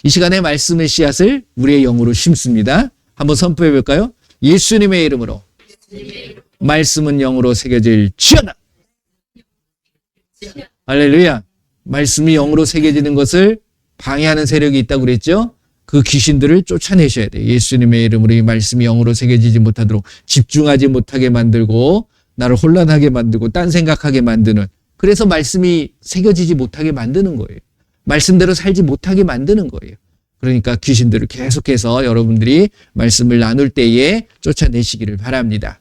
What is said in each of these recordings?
이 시간에 말씀의 씨앗을 우리의 영으로 심습니다. 한번 선포해 볼까요? 예수님의 이름으로 말씀은 영으로 새겨질지어다. 할렐루야. 말씀이 영으로 새겨지는 것을 방해하는 세력이 있다고 그랬죠? 그 귀신들을 쫓아내셔야 돼요. 예수님의 이름으로 이 말씀이 영으로 새겨지지 못하도록 집중하지 못하게 만들고 나를 혼란하게 만들고 딴 생각하게 만드는, 그래서 말씀이 새겨지지 못하게 만드는 거예요. 말씀대로 살지 못하게 만드는 거예요. 그러니까 귀신들을 계속해서 여러분들이 말씀을 나눌 때에 쫓아내시기를 바랍니다.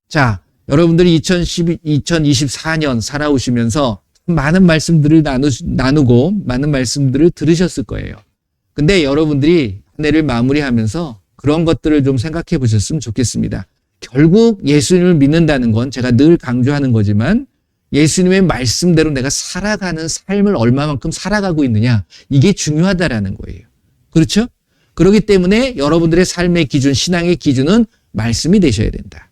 자, 여러분들이 2024년 살아오시면서 많은 말씀들을 나누고 많은 말씀들을 들으셨을 거예요. 근데 여러분들이 한 해를 마무리하면서 그런 것들을 좀 생각해 보셨으면 좋겠습니다. 결국 예수님을 믿는다는 건 제가 늘 강조하는 거지만 예수님의 말씀대로 내가 살아가는 삶을 얼마만큼 살아가고 있느냐, 이게 중요하다라는 거예요. 그렇죠? 그렇기 때문에 여러분들의 삶의 기준, 신앙의 기준은 말씀이 되셔야 된다.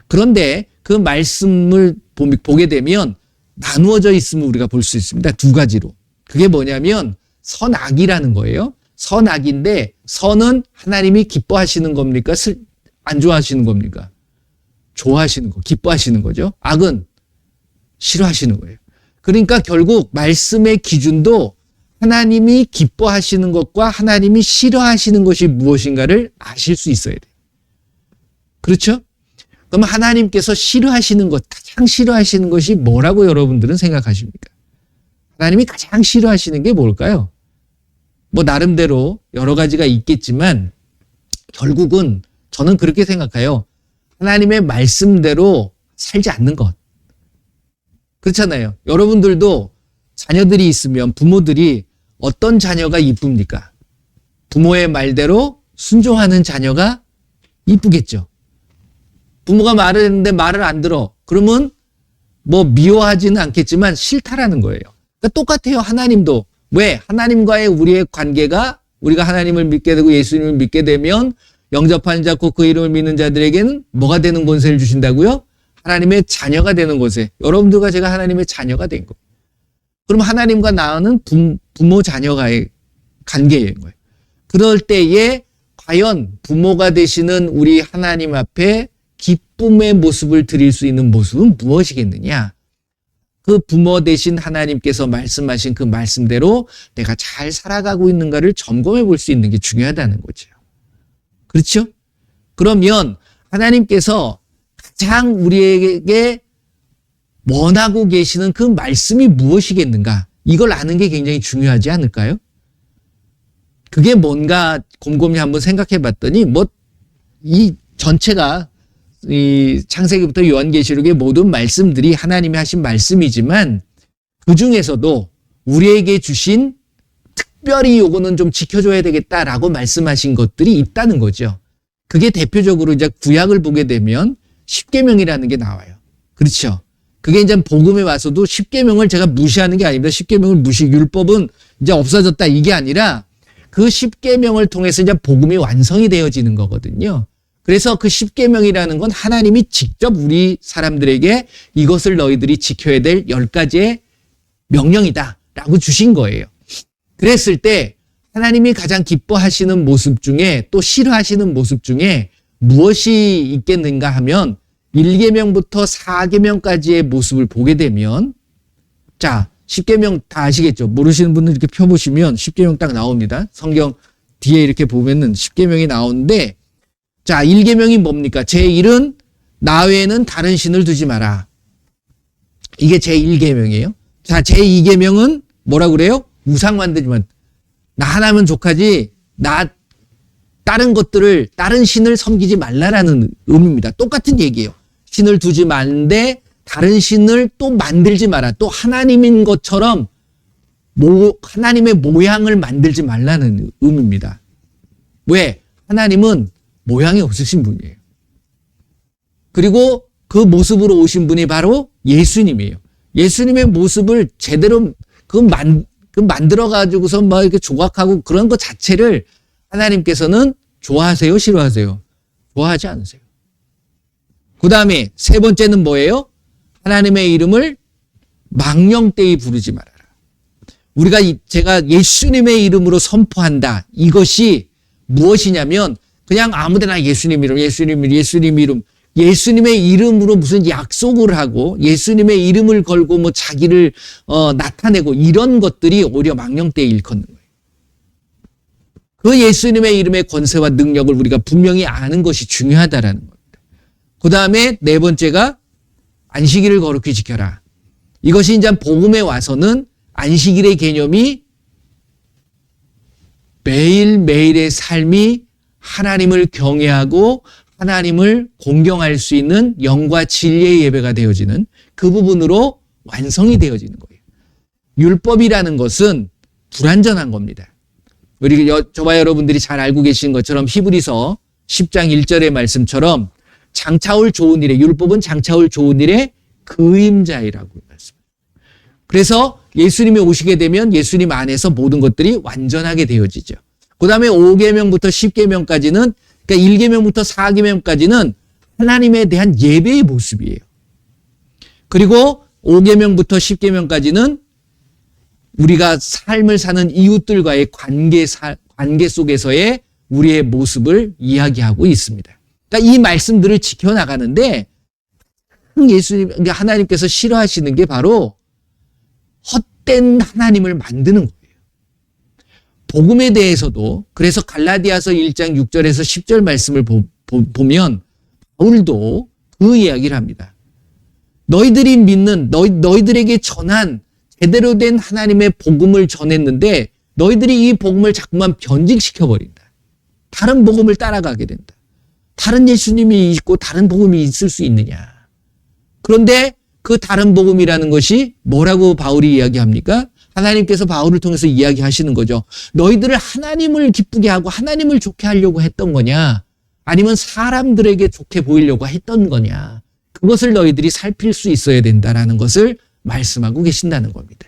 그런데 그 말씀을 보게 되면 나누어져 있음을 우리가 볼 수 있습니다. 두 가지로. 그게 뭐냐면 선악이라는 거예요. 선악인데 선은 하나님이 기뻐하시는 겁니까? 안 좋아하시는 겁니까? 좋아하시는 거, 기뻐하시는 거죠. 악은 싫어하시는 거예요. 그러니까 결국 말씀의 기준도 하나님이 기뻐하시는 것과 하나님이 싫어하시는 것이 무엇인가를 아실 수 있어야 돼요. 그렇죠? 그럼 하나님께서 싫어하시는 것, 가장 싫어하시는 것이 뭐라고 여러분들은 생각하십니까? 하나님이 가장 싫어하시는 게 뭘까요? 뭐 나름대로 여러 가지가 있겠지만 결국은 저는 그렇게 생각해요. 하나님의 말씀대로 살지 않는 것. 그렇잖아요. 여러분들도 자녀들이 있으면 부모들이 어떤 자녀가 이쁩니까? 부모의 말대로 순종하는 자녀가 이쁘겠죠. 부모가 말을 했는데 말을 안 들어. 그러면 뭐 미워하지는 않겠지만 싫다라는 거예요. 그러니까 똑같아요. 하나님도. 왜? 하나님과의 우리의 관계가, 우리가 하나님을 믿게 되고 예수님을 믿게 되면 영접하는 자, 곧 그 이름을 믿는 자들에게는 뭐가 되는 권세를 주신다고요? 하나님의 자녀가 되는 권세. 여러분들과 제가 하나님의 자녀가 된 거예요. 그럼 하나님과 나는 부모 자녀가의 관계인 거예요. 그럴 때에 과연 부모가 되시는 우리 하나님 앞에 기쁨의 모습을 드릴 수 있는 모습은 무엇이겠느냐? 그 부모 되신 하나님께서 말씀하신 그 말씀대로 내가 잘 살아가고 있는가를 점검해 볼 수 있는 게 중요하다는 거죠. 그렇죠? 그러면 하나님께서 가장 우리에게 원하고 계시는 그 말씀이 무엇이겠는가? 이걸 아는 게 굉장히 중요하지 않을까요? 그게 뭔가 곰곰이 한번 생각해 봤더니 이 전체가 이 창세기부터 요한계시록의 모든 말씀들이 하나님이 하신 말씀이지만 그 중에서도 우리에게 주신 특별히 요거는 좀 지켜줘야 되겠다라고 말씀하신 것들이 있다는 거죠. 그게 대표적으로 이제 구약을 보게 되면 십계명이라는 게 나와요. 그렇죠? 그게 이제 복음에 와서도 십계명을 제가 무시하는 게 아닙니다. 십계명을 율법은 이제 없어졌다 이게 아니라 그 십계명을 통해서 이제 복음이 완성이 되어지는 거거든요. 그래서 그 십계명이라는 건 하나님이 직접 우리 사람들에게 이것을 너희들이 지켜야 될 10가지의 명령이다라고 주신 거예요. 그랬을 때 하나님이 가장 기뻐하시는 모습 중에 또 싫어하시는 모습 중에 무엇이 있겠는가 하면 1계명부터 4계명까지의 모습을 보게 되면, 자, 10계명 다 아시겠죠? 모르시는 분들 이렇게 펴보시면 10계명 딱 나옵니다. 성경 뒤에 이렇게 보면은 10계명이 나오는데, 자, 1계명이 뭡니까? 제1은 나 외에는 다른 신을 두지 마라. 이게 제1계명이에요. 자, 제2계명은 뭐라고 그래요? 우상 만들지 마. 나 하나면 족하지, 다른 것들을, 다른 신을 섬기지 말라라는 의미입니다. 똑같은 얘기예요. 신을 두지 말는데 다른 신을 또 만들지 마라. 또 하나님인 것처럼 하나님의 모양을 만들지 말라는 의미입니다. 왜? 하나님은 모양이 없으신 분이에요. 그리고 그 모습으로 오신 분이 바로 예수님이에요. 예수님의 모습을 제대로 만들어가지고서 막 이렇게 조각하고 그런 것 자체를 하나님께서는 좋아하세요? 싫어하세요? 좋아하지 않으세요. 그 다음에 세 번째는 뭐예요? 하나님의 이름을 망령되이 부르지 말아라. 제가 예수님의 이름으로 선포한다. 이것이 무엇이냐면 그냥 아무데나 예수님 이름, 예수님 이름, 예수님의 이름으로 무슨 약속을 하고 예수님의 이름을 걸고 뭐 자기를 나타내고 이런 것들이 오히려 망령되이 일컫는 거예요. 그 예수님의 이름의 권세와 능력을 우리가 분명히 아는 것이 중요하다라는 겁니다. 그 다음에 네 번째가 안식일을 거룩히 지켜라. 이것이 이제 복음에 와서는 안식일의 개념이 매일매일의 삶이 하나님을 경외하고 하나님을 공경할 수 있는 영과 진리의 예배가 되어지는 그 부분으로 완성이 되어지는 거예요. 율법이라는 것은 불완전한 겁니다. 저와 여러분들이 잘 알고 계신 것처럼 히브리서 10장 1절의 말씀처럼 장차올 좋은 일에, 율법은 장차올 좋은 일의 그임자이라고 말씀합니다. 그래서 예수님이 오시게 되면 예수님 안에서 모든 것들이 완전하게 되어지죠. 그 다음에 5계명부터 10계명까지는, 그러니까 1계명부터 4계명까지는 하나님에 대한 예배의 모습이에요. 그리고 5계명부터 10계명까지는 우리가 삶을 사는 이웃들과의 관계 속에서의 우리의 모습을 이야기하고 있습니다. 그러니까 이 말씀들을 지켜나가는데 하나님께서 싫어하시는 게 바로 헛된 하나님을 만드는 거예요. 복음에 대해서도 그래서 갈라디아서 1장 6절에서 10절 말씀을 보면 바울도 그 이야기를 합니다. 너희들이 믿는 너희들에게 전한 제대로 된 하나님의 복음을 전했는데 너희들이 이 복음을 자꾸만 변질시켜버린다. 다른 복음을 따라가게 된다. 다른 예수님이 있고 다른 복음이 있을 수 있느냐. 그런데 그 다른 복음이라는 것이 뭐라고 바울이 이야기합니까? 하나님께서 바울을 통해서 이야기하시는 거죠. 너희들을 하나님을 기쁘게 하고 하나님을 좋게 하려고 했던 거냐? 아니면 사람들에게 좋게 보이려고 했던 거냐? 그것을 너희들이 살필 수 있어야 된다라는 것을 말씀하고 계신다는 겁니다.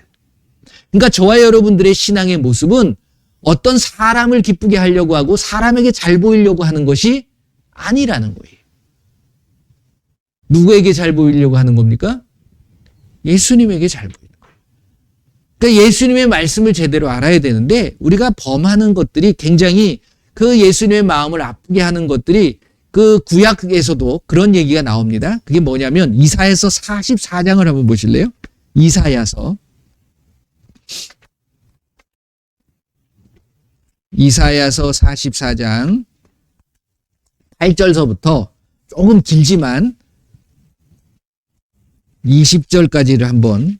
그러니까 저와 여러분들의 신앙의 모습은 어떤 사람을 기쁘게 하려고 하고 사람에게 잘 보이려고 하는 것이 아니라는 거예요. 누구에게 잘 보이려고 하는 겁니까? 예수님에게 잘 보이는 거예요. 그러니까 예수님의 말씀을 제대로 알아야 되는데 우리가 범하는 것들이 굉장히 그 예수님의 마음을 아프게 하는 것들이 그 구약에서도 그런 얘기가 나옵니다. 그게 뭐냐면 이사야서 44장을 한번 보실래요? 이사야서 44장 8절서부터 조금 길지만 20절까지를 한번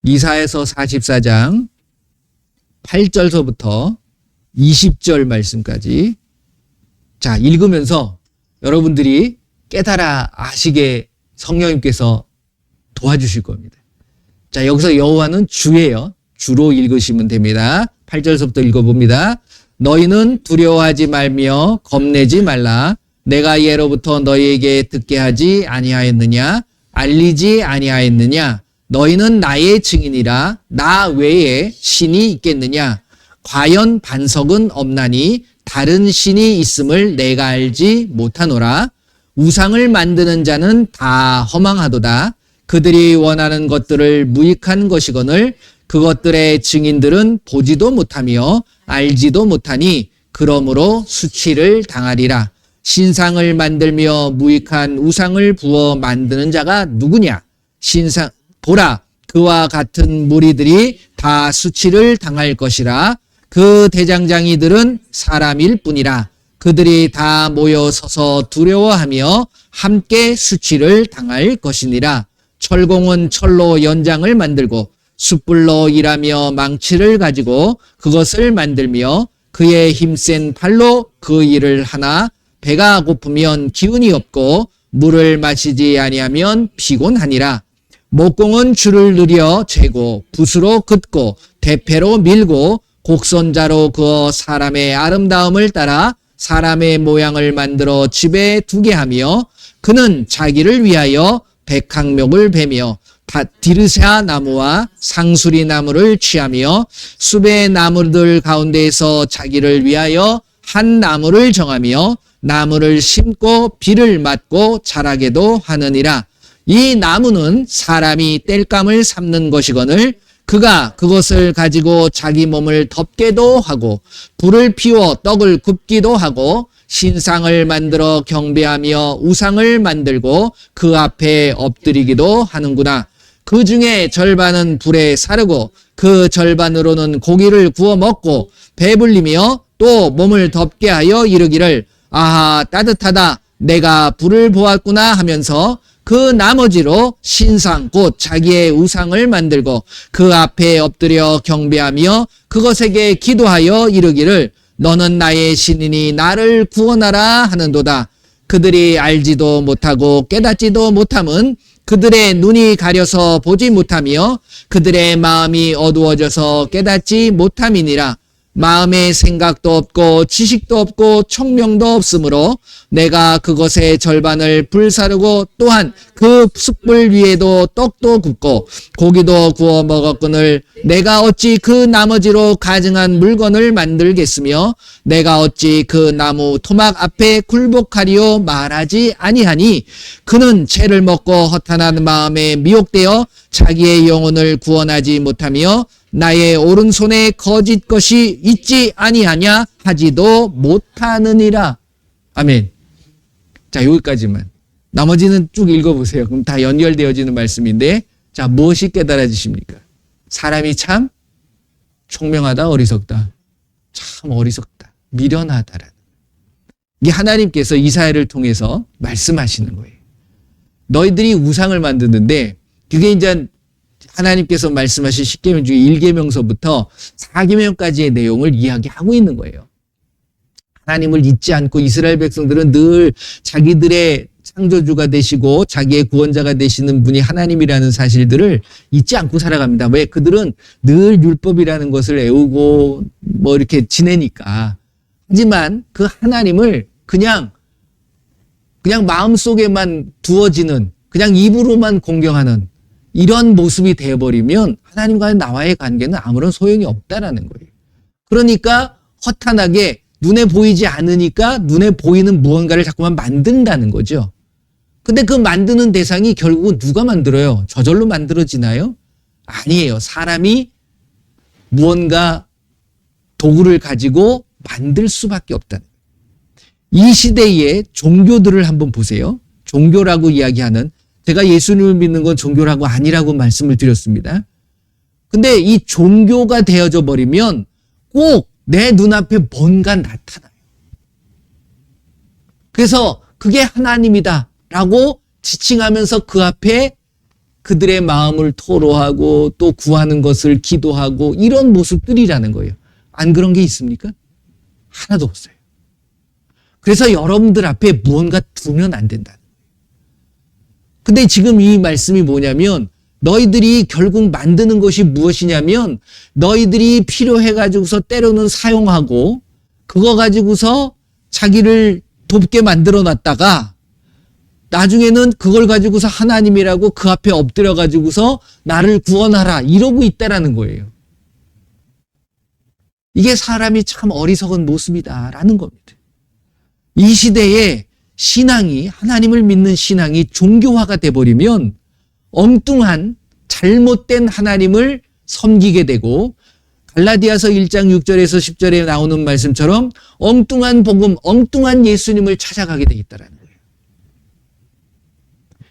이사야서 44장 8절서부터 20절 말씀까지 자 읽으면서 여러분들이 깨달아 아시게 성령님께서 도와주실 겁니다. 자 여기서 여호와는 주예요. 주로 읽으시면 됩니다. 8절서부터 읽어봅니다. 너희는 두려워하지 말며 겁내지 말라. 내가 예로부터 너희에게 듣게 하지 아니하였느냐? 알리지 아니하였느냐? 너희는 나의 증인이라. 나 외에 신이 있겠느냐? 과연 반석은 없나니 다른 신이 있음을 내가 알지 못하노라. 우상을 만드는 자는 다 허망하도다. 그들이 원하는 것들을 무익한 것이거늘 그것들의 증인들은 보지도 못하며 알지도 못하니 그러므로 수치를 당하리라. 신상을 만들며 무익한 우상을 부어 만드는 자가 누구냐? 보라, 그와 같은 무리들이 다 수치를 당할 것이라. 그 대장장이들은 사람일 뿐이라. 그들이 다 모여 서서 두려워하며 함께 수치를 당할 것이니라. 철공은 철로 연장을 만들고 숯불로 일하며 망치를 가지고 그것을 만들며 그의 힘센 팔로 그 일을 하나. 배가 고프면 기운이 없고 물을 마시지 아니하면 피곤하니라. 목공은 줄을 늘여 재고 붓으로 긋고 대패로 밀고 곡선자로 그어 사람의 아름다움을 따라 사람의 모양을 만들어 집에 두게 하며 그는 자기를 위하여 백항목을 베며 디르샤 나무와 상수리 나무를 취하며 숲의 나무들 가운데에서 자기를 위하여 한 나무를 정하며 나무를 심고 비를 맞고 자라게도 하느니라. 이 나무는 사람이 땔감을 삼는 것이거늘 그가 그것을 가지고 자기 몸을 덮게도 하고 불을 피워 떡을 굽기도 하고 신상을 만들어 경배하며 우상을 만들고 그 앞에 엎드리기도 하는구나. 그 중에 절반은 불에 사르고 그 절반으로는 고기를 구워 먹고 배불리며 또 몸을 덮게 하여 이르기를 아하 따뜻하다 내가 불을 보았구나 하면서 그 나머지로 신상 곧 자기의 우상을 만들고 그 앞에 엎드려 경배하며 그것에게 기도하여 이르기를 너는 나의 신이니 나를 구원하라 하는도다. 그들이 알지도 못하고 깨닫지도 못함은 그들의 눈이 가려서 보지 못하며 그들의 마음이 어두워져서 깨닫지 못함이니라. 마음에 생각도 없고 지식도 없고 총명도 없으므로 내가 그것의 절반을 불사르고 또한 그 숯불 위에도 떡도 굽고 고기도 구워 먹었거늘 내가 어찌 그 나머지로 가증한 물건을 만들겠으며 내가 어찌 그 나무 토막 앞에 굴복하리요 말하지 아니하니 그는 죄를 먹고 허탄한 마음에 미혹되어 자기의 영혼을 구원하지 못하며 나의 오른손에 거짓 것이 있지 아니하냐 하지도 못하느니라. 아멘. 자, 여기까지만. 나머지는 쭉 읽어보세요. 그럼 다 연결되어지는 말씀인데, 자, 무엇이 깨달아지십니까? 사람이 참 총명하다, 어리석다. 참 어리석다, 미련하다라는. 이게 하나님께서 이사야를 통해서 말씀하시는 거예요. 너희들이 우상을 만드는데, 그게 이제 하나님께서 말씀하신 10계명 중에 1계명서부터 4계명까지의 내용을 이야기하고 있는 거예요. 하나님을 잊지 않고 이스라엘 백성들은 늘 자기들의 창조주가 되시고 자기의 구원자가 되시는 분이 하나님이라는 사실들을 잊지 않고 살아갑니다. 왜? 그들은 늘 율법이라는 것을 애우고 뭐 이렇게 지내니까. 하지만 그 하나님을 그냥 마음속에만 두어지는, 그냥 입으로만 공경하는 이런 모습이 되어버리면 하나님과 나와의 관계는 아무런 소용이 없다라는 거예요. 그러니까 허탄하게 눈에 보이지 않으니까 눈에 보이는 무언가를 자꾸만 만든다는 거죠. 근데 그 만드는 대상이 결국은 누가 만들어요? 저절로 만들어지나요? 아니에요. 사람이 무언가 도구를 가지고 만들 수밖에 없다는 거예요. 이 시대의 종교들을 한번 보세요. 종교라고 이야기하는, 제가 예수님을 믿는 건 종교라고 아니라고 말씀을 드렸습니다. 근데 이 종교가 되어져 버리면 꼭 내 눈앞에 뭔가 나타나요. 그래서 그게 하나님이다 라고 지칭하면서 그 앞에 그들의 마음을 토로하고 또 구하는 것을 기도하고 이런 모습들이라는 거예요. 안 그런 게 있습니까? 하나도 없어요. 그래서 여러분들 앞에 무언가 두면 안 된다는 거예요. 근데 지금 이 말씀이 뭐냐면 너희들이 결국 만드는 것이 무엇이냐면 너희들이 필요해가지고서 때로는 사용하고 그거 가지고서 자기를 돕게 만들어 놨다가 나중에는 그걸 가지고서 하나님이라고 그 앞에 엎드려 가지고서 나를 구원하라 이러고 있다라는 거예요. 이게 사람이 참 어리석은 모습이다라는 겁니다. 이 시대에 신앙이, 하나님을 믿는 신앙이 종교화가 돼버리면 엉뚱한 잘못된 하나님을 섬기게 되고 갈라디아서 1장 6절에서 10절에 나오는 말씀처럼 엉뚱한 복음, 엉뚱한 예수님을 찾아가게 되겠다라는 거예요.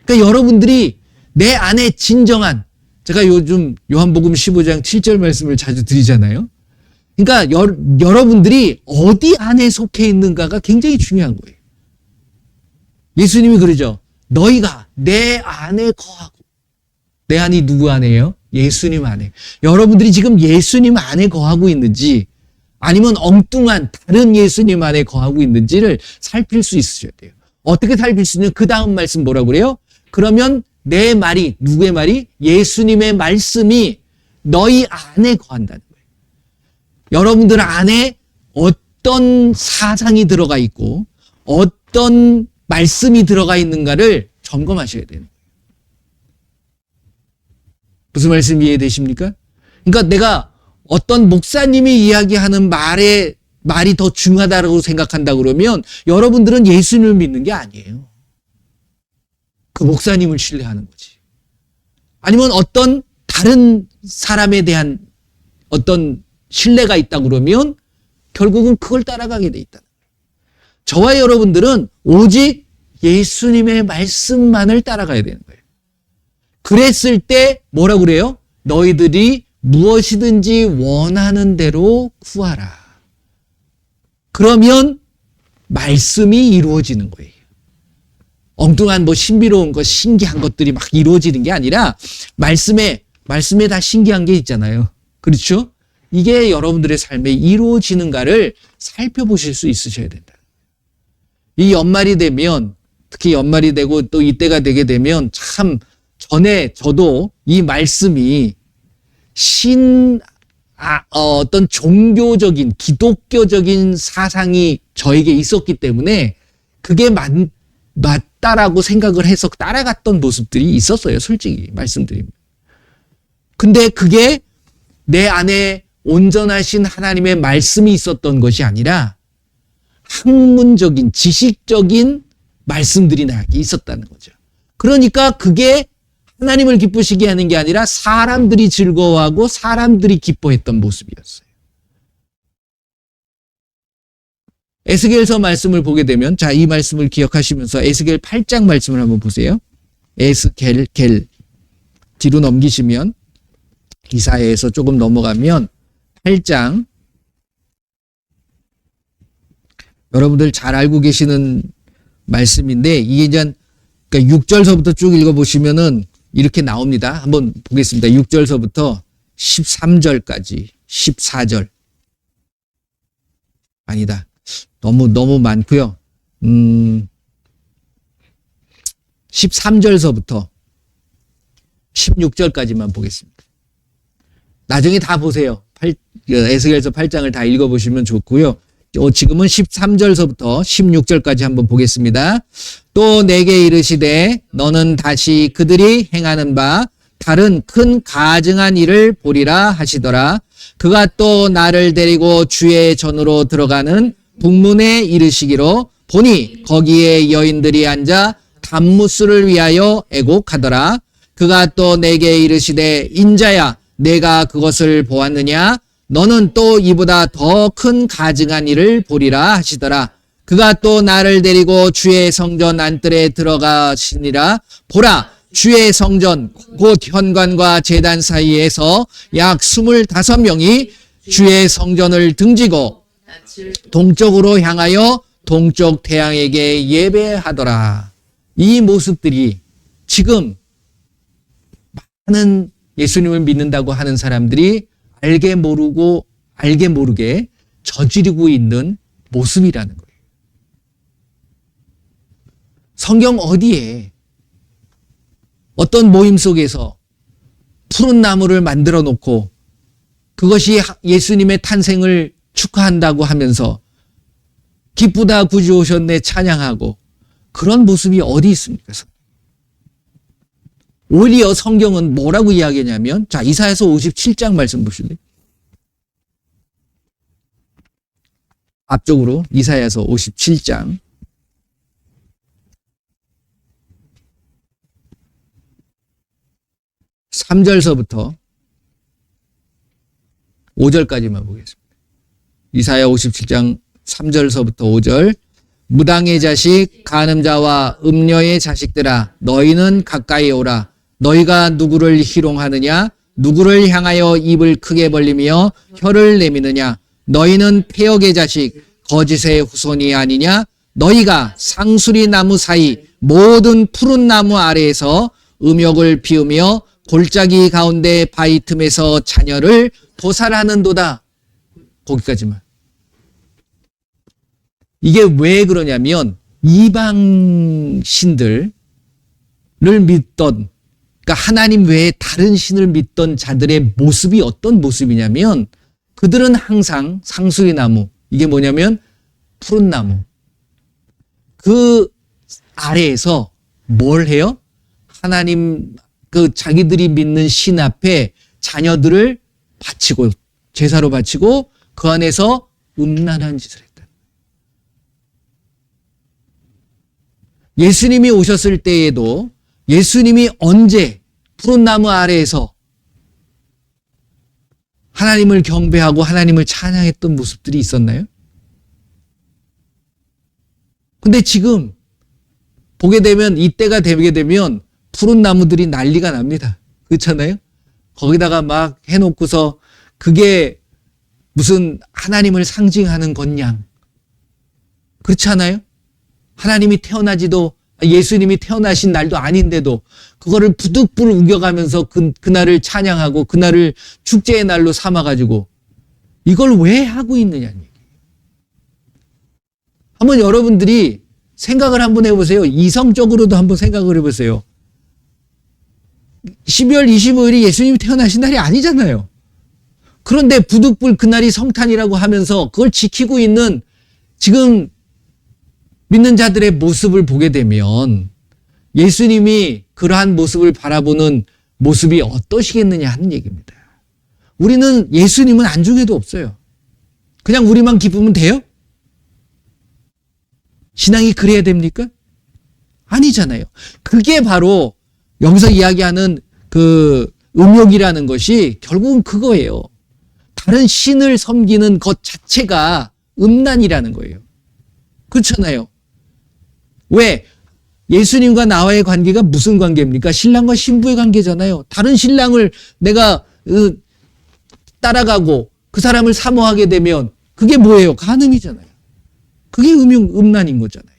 그러니까 여러분들이 내 안에 진정한, 제가 요즘 요한복음 15장 7절 말씀을 자주 드리잖아요. 그러니까 여러분들이 어디 안에 속해 있는가가 굉장히 중요한 거예요. 예수님이 그러죠. 너희가 내 안에 거하고. 내 안이 누구 안에요? 예수님 안에. 여러분들이 지금 예수님 안에 거하고 있는지 아니면 엉뚱한 다른 예수님 안에 거하고 있는지를 살필 수 있으셔야 돼요. 어떻게 살필 수 있는? 그 다음 말씀 뭐라고 그래요? 그러면 내 말이, 누구의 말이? 예수님의 말씀이 너희 안에 거한다는 거예요. 여러분들 안에 어떤 사상이 들어가 있고 어떤 말씀이 들어가 있는가를 점검하셔야 돼요. 무슨 말씀 이해되십니까? 그러니까 내가 어떤 목사님이 이야기하는 말이 더 중요하다고 생각한다 그러면 여러분들은 예수님을 믿는 게 아니에요. 그 목사님을 신뢰하는 거지. 아니면 어떤 다른 사람에 대한 어떤 신뢰가 있다 그러면 결국은 그걸 따라가게 돼 있다. 저와 여러분들은 오직 예수님의 말씀만을 따라가야 되는 거예요. 그랬을 때 뭐라고 그래요? 너희들이 무엇이든지 원하는 대로 구하라. 그러면 말씀이 이루어지는 거예요. 엉뚱한 뭐 신비로운 것, 신기한 것들이 막 이루어지는 게 아니라 말씀에 다 신기한 게 있잖아요. 그렇죠? 이게 여러분들의 삶에 이루어지는가를 살펴보실 수 있으셔야 된다. 이 연말이 되면, 특히 연말이 되고 또 이때가 되게 되면 참 전에 저도 이 말씀이 어떤 종교적인, 기독교적인 사상이 저에게 있었기 때문에 그게 맞다라고 생각을 해서 따라갔던 모습들이 있었어요. 솔직히 말씀드리면. 근데 그게 내 안에 온전하신 하나님의 말씀이 있었던 것이 아니라 학문적인, 지식적인 말씀들이 나에게 있었다는 거죠. 그러니까 그게 하나님을 기쁘시게 하는 게 아니라 사람들이 즐거워하고 사람들이 기뻐했던 모습이었어요. 에스겔서 말씀을 보게 되면, 자, 이 말씀을 기억하시면서 에스겔 8장 말씀을 한번 보세요. 에스겔 뒤로 넘기시면, 이사야에서 조금 넘어가면 8장, 여러분들 잘 알고 계시는 말씀인데, 이게 이제 그러니까 6절서부터 쭉 읽어보시면은 이렇게 나옵니다. 한번 보겠습니다. 6절서부터 13절까지, 14절. 아니다. 너무 많고요. 13절서부터 16절까지만 보겠습니다. 나중에 다 보세요. 에스겔서 8장을 다 읽어보시면 좋고요. 지금은 13절서부터 16절까지 한번 보겠습니다. 또 내게 이르시되 너는 다시 그들이 행하는 바 다른 큰 가증한 일을 보리라 하시더라. 그가 또 나를 데리고 주의 전으로 들어가는 북문에 이르시기로 보니 거기에 여인들이 앉아 단무스를 위하여 애곡하더라. 그가 또 내게 이르시되 인자야 내가 그것을 보았느냐? 너는 또 이보다 더 큰 가증한 일을 보리라 하시더라. 그가 또 나를 데리고 주의 성전 안뜰에 들어가시니라. 보라 주의 성전 곧 현관과 제단 사이에서 약 25명이 주의 성전을 등지고 동쪽으로 향하여 동쪽 태양에게 예배하더라. 이 모습들이 지금 많은 예수님을 믿는다고 하는 사람들이 알게 모르게 저지르고 있는 모습이라는 거예요. 성경 어디에 어떤 모임 속에서 푸른 나무를 만들어 놓고 그것이 예수님의 탄생을 축하한다고 하면서 기쁘다 구주 오셨네 찬양하고 그런 모습이 어디 있습니까? 오히려 성경은 뭐라고 이야기하냐면, 자, 이사야서 57장 말씀 보실래요? 앞쪽으로 이사야서 57장 3절서부터 5절까지만 보겠습니다. 이사야 57장 3절서부터 5절. 무당의 자식, 간음자와 음녀의 자식들아, 너희는 가까이 오라. 너희가 누구를 희롱하느냐? 누구를 향하여 입을 크게 벌리며 혀를 내미느냐? 너희는 폐역의 자식, 거짓의 후손이 아니냐? 너희가 상수리 나무 사이 모든 푸른 나무 아래에서 음욕을 피우며 골짜기 가운데 바위 틈에서 자녀를 도살하는도다. 거기까지만. 이게 왜 그러냐면 이방 신들을 믿던, 그러니까 하나님 외에 다른 신을 믿던 자들의 모습이 어떤 모습이냐면 그들은 항상 상수리 나무, 이게 뭐냐면 푸른 나무, 그 아래에서 뭘 해요? 하나님 자기들이 믿는 신 앞에 자녀들을 바치고 제사로 바치고 그 안에서 음란한 짓을 했다. 예수님이 오셨을 때에도 예수님이 언제 푸른 나무 아래에서 하나님을 경배하고 하나님을 찬양했던 모습들이 있었나요? 근데 지금 보게 되면, 이때가 되게 되면 푸른 나무들이 난리가 납니다. 그렇잖아요? 거기다가 막 해놓고서 그게 무슨 하나님을 상징하는 것냥. 그렇지 않아요? 하나님이 태어나지도, 예수님이 태어나신 날도 아닌데도 그거를 부득불 우겨가면서 그날을 찬양하고 그날을 축제의 날로 삼아가지고 이걸 왜 하고 있느냐는 얘기예요. 한번 여러분들이 생각을 한번 해보세요. 이성적으로도 한번 생각을 해보세요. 12월 25일이 예수님이 태어나신 날이 아니잖아요. 그런데 부득불 그날이 성탄이라고 하면서 그걸 지키고 있는 지금 믿는 자들의 모습을 보게 되면 예수님이 그러한 모습을 바라보는 모습이 어떠시겠느냐 하는 얘기입니다. 우리는 예수님은 안중에도 없어요. 그냥 우리만 기쁘면 돼요? 신앙이 그래야 됩니까? 아니잖아요. 그게 바로 여기서 이야기하는 그 음욕이라는 것이 결국은 그거예요. 다른 신을 섬기는 것 자체가 음란이라는 거예요. 그렇잖아요. 왜? 예수님과 나와의 관계가 무슨 관계입니까? 신랑과 신부의 관계잖아요. 다른 신랑을 내가 따라가고 그 사람을 사모하게 되면 그게 뭐예요? 간음이잖아요. 그게 음란인 거잖아요.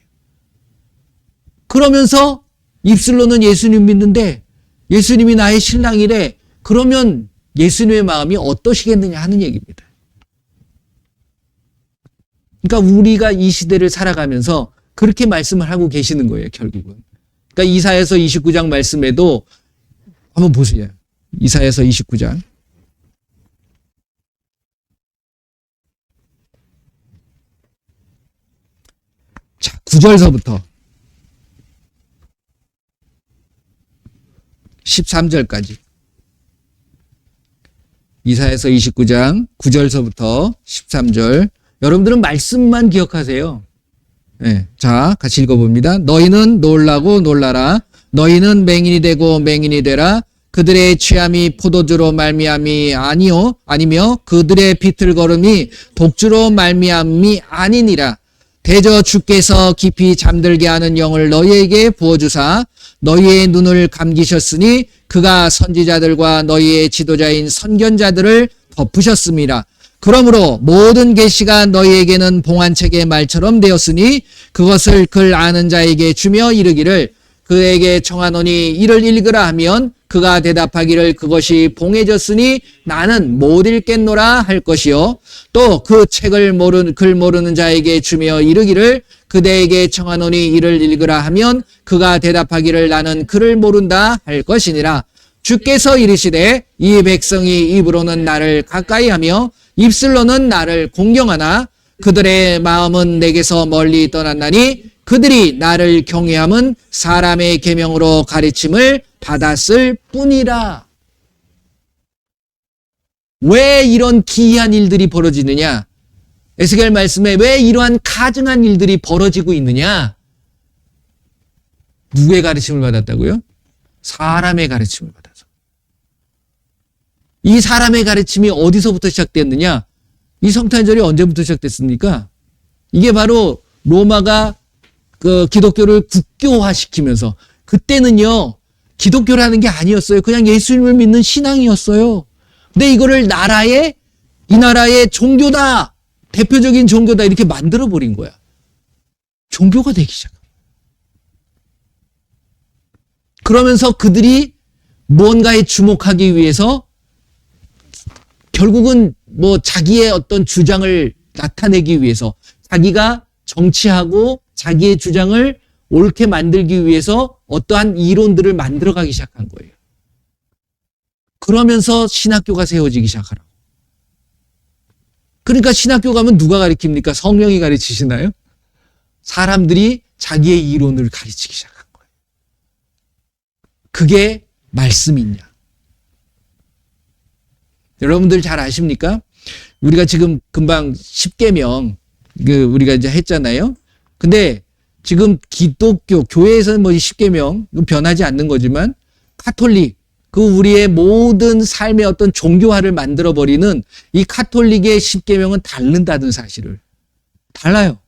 그러면서 입술로는 예수님 믿는데 예수님이 나의 신랑이래. 그러면 예수님의 마음이 어떠시겠느냐 하는 얘기입니다. 그러니까 우리가 이 시대를 살아가면서 그렇게 말씀을 하고 계시는 거예요, 결국은. 그러니까 이사야서 29장 말씀에도 한번 보세요. 이사야서 29장. 자, 9절서부터 13절까지. 이사야서 29장 9절서부터 13절. 여러분들은 말씀만 기억하세요. 네, 자, 같이 읽어봅니다. 너희는 놀라고 놀라라. 너희는 맹인이 되고 맹인이 되라. 그들의 취함이 포도주로 말미암이 아니며 그들의 비틀거름이 독주로 말미암이 아니니라. 대저 주께서 깊이 잠들게 하는 영을 너희에게 부어주사 너희의 눈을 감기셨으니 그가 선지자들과 너희의 지도자인 선견자들을 덮으셨습니다. 그러므로 모든 계시가 너희에게는 봉안책의 말처럼 되었으니 그것을 글 아는 자에게 주며 이르기를 그에게 청하노니 이를 읽으라 하면 그가 대답하기를 그것이 봉해졌으니 나는 못 읽겠노라 할 것이요. 또 그 책을 글 모르는 자에게 주며 이르기를 그대에게 청하노니 이를 읽으라 하면 그가 대답하기를 나는 글을 모른다 할 것이니라. 주께서 이르시되 이 백성이 입으로는 나를 가까이하며 입술로는 나를 공경하나 그들의 마음은 내게서 멀리 떠났나니 그들이 나를 경외함은 사람의 계명으로 가르침을 받았을 뿐이라. 왜 이런 기이한 일들이 벌어지느냐? 에스겔 말씀에 왜 이러한 가증한 일들이 벌어지고 있느냐? 누구의 가르침을 받았다고요? 사람의 가르침을 받아서. 이 사람의 가르침이 어디서부터 시작됐느냐? 이 성탄절이 언제부터 시작됐습니까? 이게 바로 로마가 그 기독교를 국교화시키면서, 그때는요 기독교라는 게 아니었어요. 그냥 예수님을 믿는 신앙이었어요. 근데 이거를 이 나라의 종교다, 대표적인 종교다 이렇게 만들어 버린 거야. 종교가 되기 시작합니다. 그러면서 그들이 무언가에 주목하기 위해서 결국은 자기의 어떤 주장을 나타내기 위해서, 자기가 정치하고 자기의 주장을 옳게 만들기 위해서 어떠한 이론들을 만들어가기 시작한 거예요. 그러면서 신학교가 세워지기 시작하라고. 그러니까 신학교 가면 누가 가르칩니까? 성령이 가르치시나요? 사람들이 자기의 이론을 가르치기 시작한 거예요. 그게 말씀이냐? 여러분들 잘 아십니까? 우리가 지금 금방 10계명 우리가 이제 했잖아요. 근데 지금 기독교, 교회에서는 뭐 10계명, 변하지 않는 거지만, 카톨릭, 그 우리의 모든 삶의 어떤 종교화를 만들어버리는 이 카톨릭의 10계명은 다른다는 사실을. 달라요.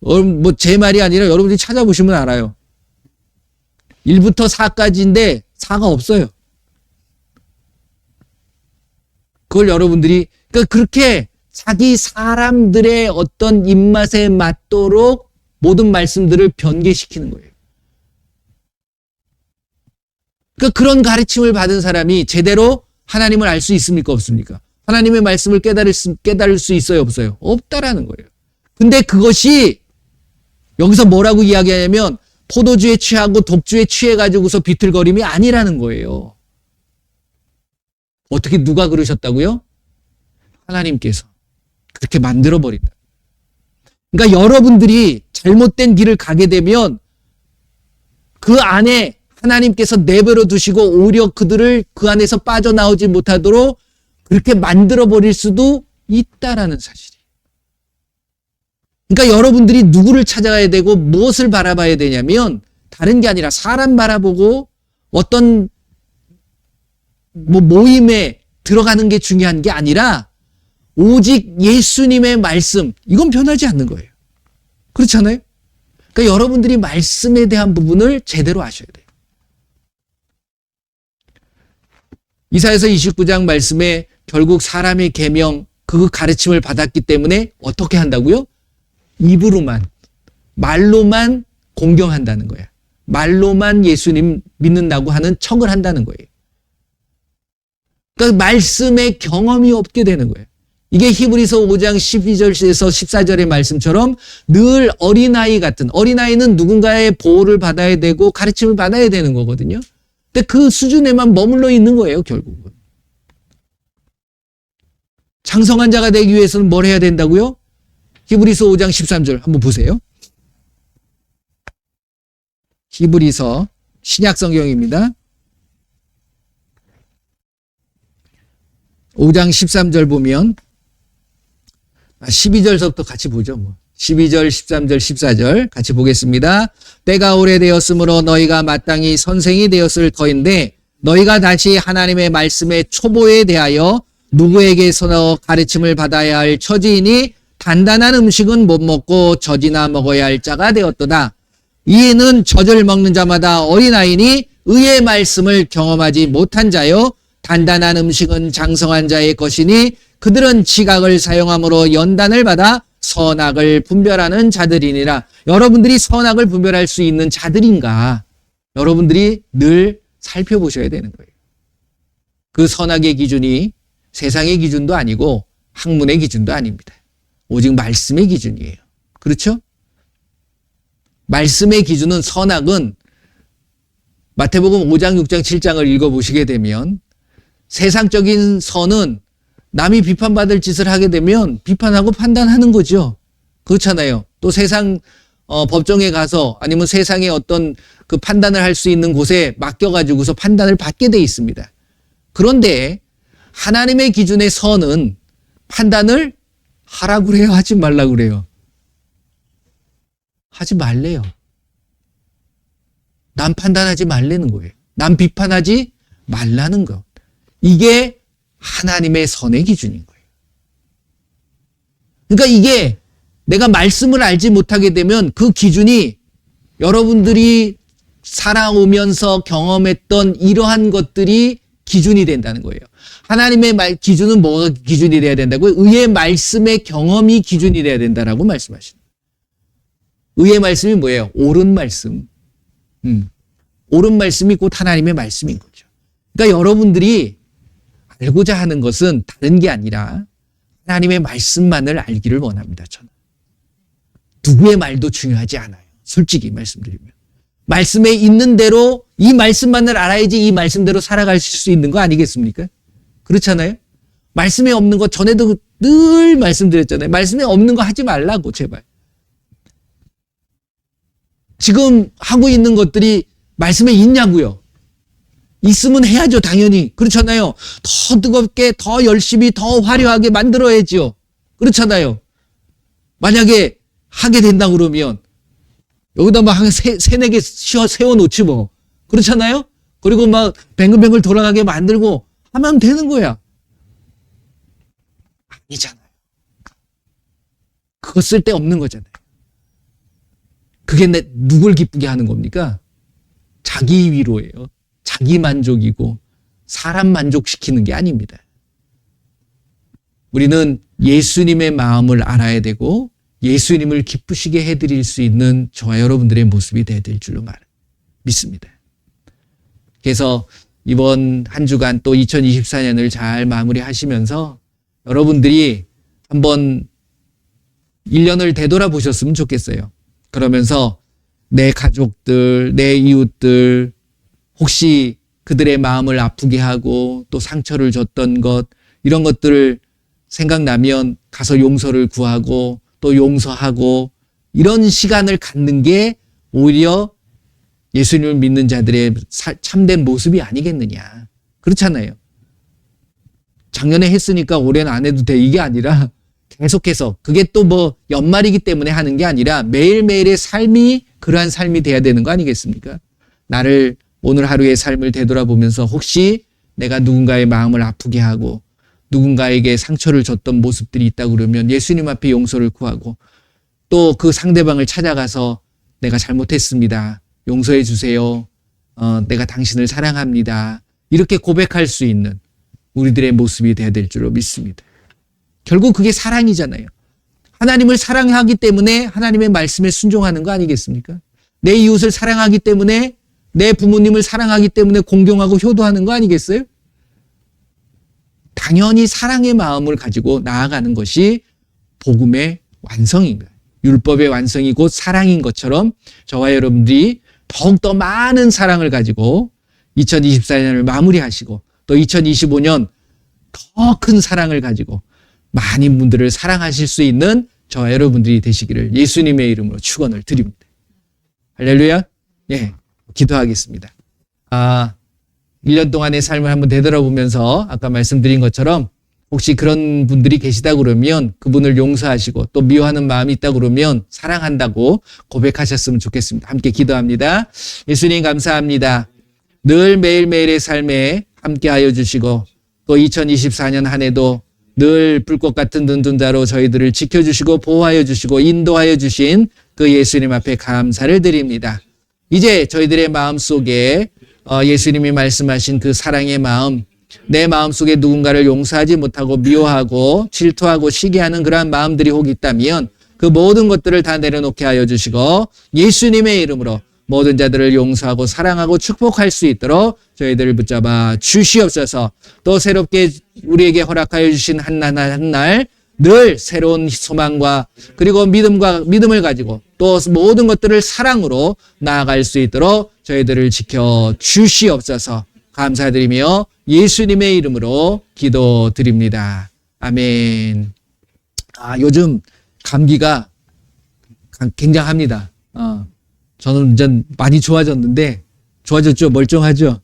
뭐 제 말이 아니라 여러분들이 찾아보시면 알아요. 1부터 4까지인데 4가 없어요. 그걸 여러분들이, 그러니까 그렇게 자기 사람들의 어떤 입맛에 맞도록 모든 말씀들을 변개시키는 거예요. 그러니까 그런 가르침을 받은 사람이 제대로 하나님을 알 수 있습니까? 없습니까? 하나님의 말씀을 깨달을 수 있어요? 없어요? 없다라는 거예요. 근데 그것이 여기서 뭐라고 이야기하냐면 포도주에 취하고 독주에 취해가지고서 비틀거림이 아니라는 거예요. 어떻게 누가 그러셨다고요? 하나님께서 그렇게 만들어버린다. 그러니까 여러분들이 잘못된 길을 가게 되면 그 안에 하나님께서 내버려 두시고 오히려 그들을 그 안에서 빠져나오지 못하도록 그렇게 만들어버릴 수도 있다라는 사실이에요. 그러니까 여러분들이 누구를 찾아가야 되고 무엇을 바라봐야 되냐면 다른 게 아니라 사람 바라보고 어떤 모임에 들어가는 게 중요한 게 아니라 오직 예수님의 말씀, 이건 변하지 않는 거예요. 그렇잖아요? 그러니까 여러분들이 말씀에 대한 부분을 제대로 아셔야 돼요. 이사야서 29장 말씀에 결국 사람의 계명, 그 가르침을 받았기 때문에 어떻게 한다고요? 입으로만, 말로만 공경한다는 거예요. 말로만 예수님 믿는다고 하는 척을 한다는 거예요. 그러니까 말씀의 경험이 없게 되는 거예요. 이게 히브리서 5장 12절에서 14절의 말씀처럼 늘 어린아이 같은, 어린아이는 누군가의 보호를 받아야 되고 가르침을 받아야 되는 거거든요. 근데 그 수준에만 머물러 있는 거예요, 결국은. 장성한 자가 되기 위해서는 뭘 해야 된다고요? 히브리서 5장 13절 한번 보세요. 히브리서 신약 성경입니다. 5장 13절 보면 12절서부터 같이 보죠. 12절, 13절, 14절 같이 보겠습니다. 때가 오래되었으므로 너희가 마땅히 선생이 되었을 터인데 너희가 다시 하나님의 말씀의 초보에 대하여 누구에게서 가르침을 받아야 할 처지이니 단단한 음식은 못 먹고 젖이나 먹어야 할 자가 되었도다. 이에는 젖을 먹는 자마다 어린아이니 의의 말씀을 경험하지 못한 자요. 단단한 음식은 장성한 자의 것이니 그들은 지각을 사용함으로 연단을 받아 선악을 분별하는 자들이니라. 여러분들이 선악을 분별할 수 있는 자들인가? 여러분들이 늘 살펴보셔야 되는 거예요. 그 선악의 기준이 세상의 기준도 아니고 학문의 기준도 아닙니다. 오직 말씀의 기준이에요. 그렇죠? 말씀의 기준은 선악은 마태복음 5장, 6장, 7장을 읽어보시게 되면 세상적인 선은 남이 비판받을 짓을 하게 되면 비판하고 판단하는 거죠. 그렇잖아요. 또 세상 법정에 가서 아니면 세상의 어떤 그 판단을 할 수 있는 곳에 맡겨가지고서 판단을 받게 돼 있습니다. 그런데 하나님의 기준의 선은 판단을 하라고 그래요? 하지 말라고 그래요? 하지 말래요. 남 판단하지 말라는 거예요. 남 비판하지 말라는 거. 이게 하나님의 선의 기준인 거예요. 그러니까 이게 내가 말씀을 알지 못하게 되면 그 기준이 여러분들이 살아오면서 경험했던 이러한 것들이 기준이 된다는 거예요. 하나님의 기준은 뭐가 기준이 돼야 된다고요? 의의 말씀의 경험이 기준이 돼야 된다라고 말씀하시는 거예요. 의의 말씀이 뭐예요? 옳은 말씀. 옳은 말씀이 곧 하나님의 말씀인 거죠. 그러니까 여러분들이 알고자 하는 것은 다른 게 아니라 하나님의 말씀만을 알기를 원합니다. 저는. 누구의 말도 중요하지 않아요. 솔직히 말씀드리면. 말씀에 있는 대로 이 말씀만을 알아야지 이 말씀대로 살아갈 수 있는 거 아니겠습니까? 그렇잖아요? 말씀에 없는 거 전에도 늘 말씀드렸잖아요. 말씀에 없는 거 하지 말라고 제발. 지금 하고 있는 것들이 말씀에 있냐고요? 있으면 해야죠, 당연히. 그렇잖아요. 더 뜨겁게, 더 열심히, 더 화려하게 만들어야지요. 그렇잖아요. 만약에 하게 된다고 그러면 여기다 막 한 세네 개 세워놓지 뭐. 그렇잖아요? 그리고 막 뱅글뱅글 돌아가게 만들고 하면 되는 거야. 아니잖아요. 그거 쓸데없는 거잖아요. 그게 누굴 기쁘게 하는 겁니까? 자기 위로예요. 자기 만족이고 사람 만족시키는 게 아닙니다. 우리는 예수님의 마음을 알아야 되고 예수님을 기쁘시게 해드릴 수 있는 저와 여러분들의 모습이 되어야 될 줄로 믿습니다. 그래서 이번 한 주간 또 2024년을 잘 마무리하시면서 여러분들이 한번 1년을 되돌아보셨으면 좋겠어요. 그러면서 내 가족들, 내 이웃들, 혹시 그들의 마음을 아프게 하고 또 상처를 줬던 것, 이런 것들을 생각나면 가서 용서를 구하고 또 용서하고 이런 시간을 갖는 게 오히려 예수님을 믿는 자들의 참된 모습이 아니겠느냐. 그렇잖아요. 작년에 했으니까 올해는 안 해도 돼. 이게 아니라 계속해서, 그게 또 뭐 연말이기 때문에 하는 게 아니라 매일매일의 삶이 그러한 삶이 돼야 되는 거 아니겠습니까? 나를 오늘 하루의 삶을 되돌아보면서 혹시 내가 누군가의 마음을 아프게 하고 누군가에게 상처를 줬던 모습들이 있다고 그러면 예수님 앞에 용서를 구하고 또 그 상대방을 찾아가서 내가 잘못했습니다. 용서해 주세요. 내가 당신을 사랑합니다. 이렇게 고백할 수 있는 우리들의 모습이 돼야 될 줄로 믿습니다. 결국 그게 사랑이잖아요. 하나님을 사랑하기 때문에 하나님의 말씀에 순종하는 거 아니겠습니까? 내 이웃을 사랑하기 때문에, 내 부모님을 사랑하기 때문에 공경하고 효도하는 거 아니겠어요? 당연히 사랑의 마음을 가지고 나아가는 것이 복음의 완성입니다. 율법의 완성이 곧 사랑인 것처럼 저와 여러분들이 더욱더 많은 사랑을 가지고 2024년을 마무리하시고 또 2025년 더 큰 사랑을 가지고 많은 분들을 사랑하실 수 있는 저와 여러분들이 되시기를 예수님의 이름으로 축원을 드립니다. 할렐루야. 예, 기도하겠습니다. 1년 동안의 삶을 한번 되돌아보면서 아까 말씀드린 것처럼 혹시 그런 분들이 계시다 그러면 그분을 용서하시고 또 미워하는 마음이 있다 그러면 사랑한다고 고백하셨으면 좋겠습니다. 함께 기도합니다. 예수님 감사합니다. 늘 매일매일의 삶에 함께하여 주시고 또 2024년 한 해도 늘 불꽃 같은 눈동자로 저희들을 지켜주시고 보호하여 주시고 인도하여 주신 그 예수님 앞에 감사를 드립니다. 이제 저희들의 마음속에 예수님이 말씀하신 그 사랑의 마음, 내 마음속에 누군가를 용서하지 못하고 미워하고 질투하고 시기하는 그러한 마음들이 혹 있다면 그 모든 것들을 다 내려놓게 하여 주시고 예수님의 이름으로 모든 자들을 용서하고 사랑하고 축복할 수 있도록 저희들을 붙잡아 주시옵소서. 또 새롭게 우리에게 허락하여 주신 한 날 한 날 늘 새로운 소망과 그리고 믿음을 가지고 또 모든 것들을 사랑으로 나아갈 수 있도록 저희들을 지켜 주시옵소서. 감사드리며 예수님의 이름으로 기도드립니다. 아멘. 요즘 감기가 굉장합니다. 저는 이제 많이 좋아졌는데, 좋아졌죠? 멀쩡하죠?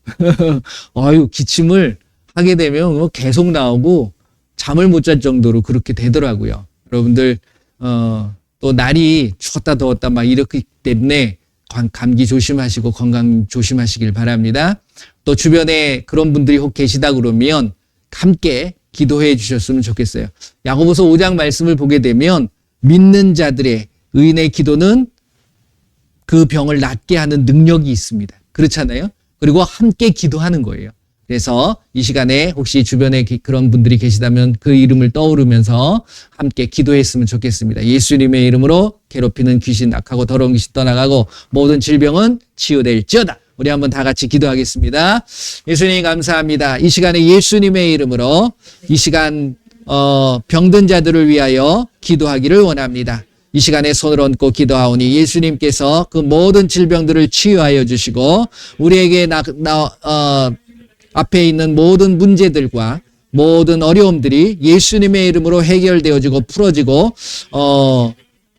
기침을 하게 되면 계속 나오고 잠을 못 잘 정도로 그렇게 되더라고요. 여러분들, 또 날이 추웠다 더웠다 막 이렇기 때문에 감기 조심하시고 건강 조심하시길 바랍니다. 또 주변에 그런 분들이 혹 계시다 그러면 함께 기도해 주셨으면 좋겠어요. 야고보서 5장 말씀을 보게 되면 믿는 자들의 의인의 기도는 그 병을 낫게 하는 능력이 있습니다. 그렇잖아요? 그리고 함께 기도하는 거예요. 그래서 이 시간에 혹시 주변에 그런 분들이 계시다면 그 이름을 떠오르면서 함께 기도했으면 좋겠습니다. 예수님의 이름으로 괴롭히는 귀신, 악하고 더러운 귀신 떠나가고 모든 질병은 치유될지어다. 우리 한번 다 같이 기도하겠습니다. 예수님 감사합니다. 이 시간에 예수님의 이름으로 이 시간 병든 자들을 위하여 기도하기를 원합니다. 이 시간에 손을 얹고 기도하오니 예수님께서 그 모든 질병들을 치유하여 주시고 우리에게 앞에 있는 모든 문제들과 모든 어려움들이 예수님의 이름으로 해결되어지고 풀어지고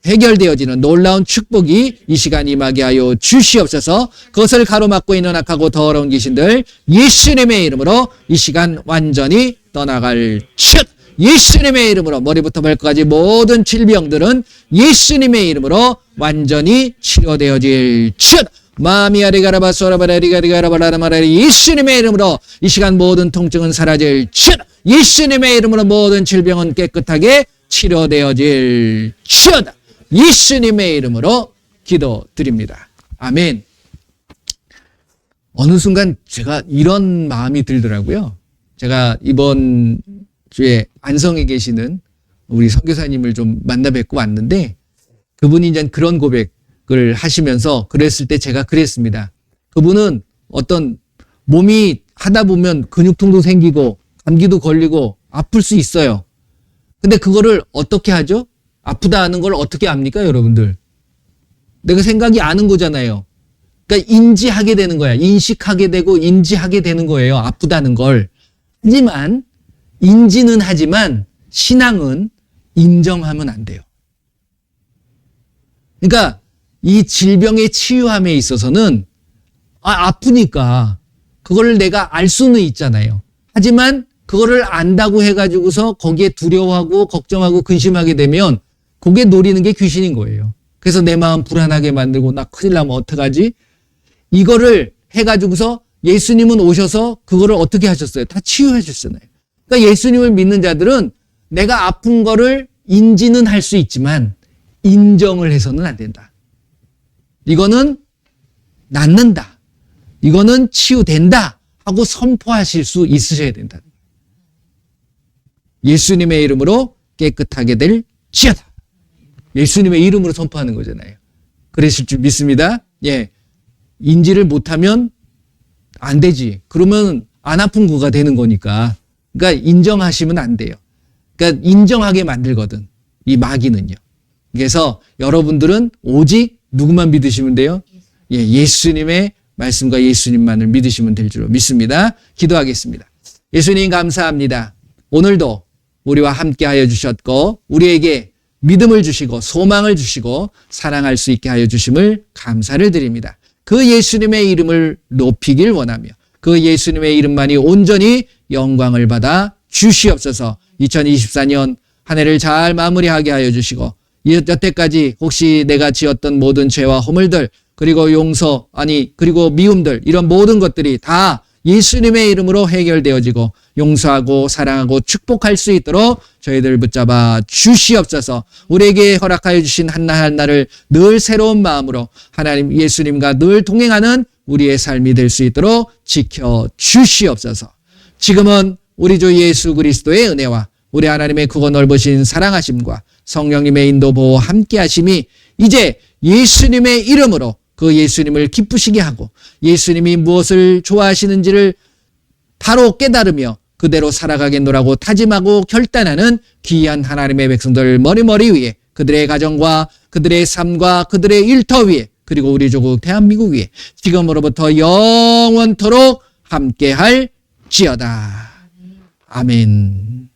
해결되어지는 놀라운 축복이 이 시간 임하게 하여 주시옵소서. 그것을 가로막고 있는 악하고 더러운 귀신들 예수님의 이름으로 이 시간 완전히 떠나갈 즉 예수님의 이름으로 머리부터 발끝까지 모든 질병들은 예수님의 이름으로 완전히 치료되어질지어다. 마미아리가라바소라바라리가리가라바라마라리 예수님의 이름으로 이 시간 모든 통증은 사라질지어다. 예수님의 이름으로 모든 질병은 깨끗하게 치료되어질지어다. 예수님의 이름으로 기도드립니다. 아멘. 어느 순간 제가 이런 마음이 들더라고요. 제가 이번 주에 안성에 계시는 우리 선교사님을 좀 만나 뵙고 왔는데 그분이 이제 그런 고백을 하시면서 그랬을 때 제가 그랬습니다. 그분은 어떤 몸이 하다 보면 근육통도 생기고 감기도 걸리고 아플 수 있어요. 근데 그거를 어떻게 하죠? 아프다 하는 걸 어떻게 압니까, 여러분들? 내가 생각이 아는 거잖아요. 그러니까 인지하게 되는 거야. 인식하게 되고 인지하게 되는 거예요. 아프다는 걸. 하지만 인지는 하지만 신앙은 인정하면 안 돼요. 그러니까 이 질병의 치유함에 있어서는 아프니까 그걸 내가 알 수는 있잖아요. 하지만 그거를 안다고 해가지고서 거기에 두려워하고 걱정하고 근심하게 되면 그게 노리는 게 귀신인 거예요. 그래서 내 마음 불안하게 만들고 나 큰일 나면 어떡하지? 이거를 해가지고서 예수님은 오셔서 그거를 어떻게 하셨어요? 다 치유해 주셨잖아요. 그러니까 예수님을 믿는 자들은 내가 아픈 거를 인지는 할 수 있지만 인정을 해서는 안 된다. 이거는 낫는다. 이거는 치유된다. 하고 선포하실 수 있으셔야 된다. 예수님의 이름으로 깨끗하게 될지어다. 예수님의 이름으로 선포하는 거잖아요. 그러실 줄 믿습니다. 예. 인지를 못하면 안 되지. 그러면 안 아픈 거가 되는 거니까. 그러니까 인정하시면 안 돼요. 그러니까 인정하게 만들거든. 이 마귀는요. 그래서 여러분들은 오직 누구만 믿으시면 돼요? 예, 예수님의 말씀과 예수님만을 믿으시면 될 줄 믿습니다. 기도하겠습니다. 예수님 감사합니다. 오늘도 우리와 함께하여 주셨고 우리에게 믿음을 주시고 소망을 주시고 사랑할 수 있게 하여 주심을 감사를 드립니다. 그 예수님의 이름을 높이길 원하며 그 예수님의 이름만이 온전히 영광을 받아 주시옵소서. 2024년 한 해를 잘 마무리하게 하여 주시고 여태까지 혹시 내가 지었던 모든 죄와 허물들 그리고 용서 그리고 미움들 이런 모든 것들이 다 예수님의 이름으로 해결되어지고 용서하고 사랑하고 축복할 수 있도록 저희들 붙잡아 주시옵소서. 우리에게 허락하여 주신 한날 한날을 늘 새로운 마음으로 하나님 예수님과 늘 동행하는 우리의 삶이 될 수 있도록 지켜 주시옵소서. 지금은 우리 주 예수 그리스도의 은혜와 우리 하나님의 크고 넓으신 사랑하심과 성령님의 인도 보호 함께 하심이 이제 예수님의 이름으로 그 예수님을 기쁘시게 하고 예수님이 무엇을 좋아하시는지를 바로 깨달으며 그대로 살아가겠노라고 다짐하고 결단하는 귀한 하나님의 백성들 머리머리 위에 그들의 가정과 그들의 삶과 그들의 일터 위에 그리고 우리 조국 대한민국 위에 지금으로부터 영원토록 함께할지어다. 아멘.